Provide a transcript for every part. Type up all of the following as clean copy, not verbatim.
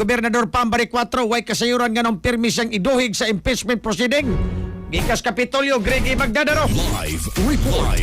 Gobernador Pambari 4 way kasayuran nga ng pirmi siyang iduhig sa impeachment proceeding. Gikas Kapitolyo, Greg Magdadaro. Live report.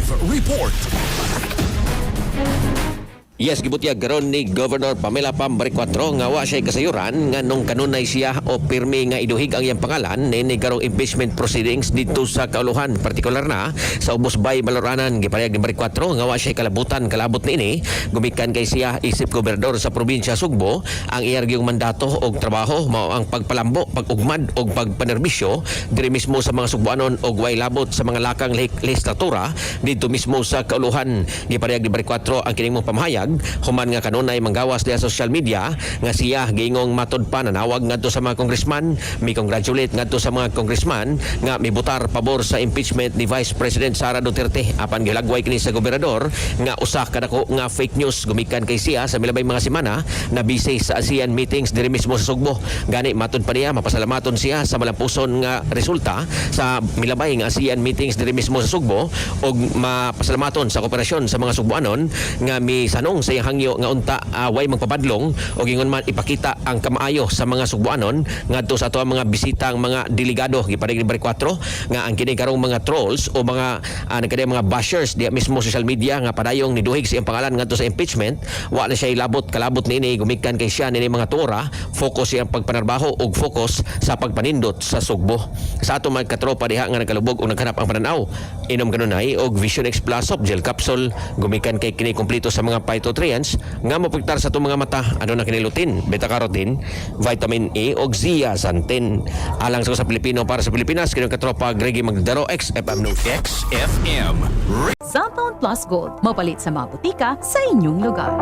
Yes, gibutyag karon ni Governor Pamela Pambari 4 nga wa siya kasayuran nga nung kanunay siya o pirmi nga iduhig ang iyang pangalan ni karong impeachment proceedings dito sa kauluhan, partikular na sa Ubos Bay Baloranan. Gipayag ni Pambari 4 nga wa siya kalabutan kalabot niini gumikan kay siya isip gobernador sa probinsya Sugbo. Ang iyang mandato og trabaho mao ang pagpalambo, pag-ugmad og pagpanerbisyo diri mismo sa mga Sugboanon og way labot sa mga lakang legislatura dito mismo sa kauluhan. Gipayag ni Pambari 4 ang kining mong pamahayag human nga kanunay manggawas sa social media nga siya gingong matod pa nanawag ngadto sa mga congressman, mi congratulate ngadto sa mga congressman nga mibutar pabor sa impeachment ni Vice President Sara Duterte apan gilagway kini sa gobernador nga usa kadako nga fake news gumikan kay siya sa milabay mga semana na busy sa ASEAN meetings diri mismo sa Sugbo. Gani matod pa niya mapasalamaton siya sa malampuson nga resulta sa milabay nga ASEAN meetings diri mismo sa Sugbo og mapasalamaton sa kooperasyon sa mga Sugboanon nga misanong sa iyang hangyo nga unta way magpabadlong o gingon man ipakita ang kamaayo sa mga Sugboanon ngadto sa ato mga bisitang mga delegado giparig ni Pambari 4 nga ang kini karong mga trolls o mga mga bashers diya mismo social media nga padayong niduhig sa iyang pangalan ngadto sa impeachment wa na siya ilabot kalabot niini gumikan kay siya nini mga tura focus siyang pagpanarbaho og focus sa pagpanindot sa Sugbo. Sa ato mga katropa diha nga nagkalubog og naghanap ang pananaw inom kanunay og Vision X Plus of gel capsule gumikan kay kini kompleto sa mga phytonutrients nga mapigtar sa itong mga mata. Ano na kinilutin? Beta-carotene, vitamin A o zeaxanthin. Alang sa Pilipino para sa Pilipinas, kinong katropa Greg Magdadaro, XFM News. XFM. Cellphone Plus Gold, mapalit sa mga butika sa inyong lugar.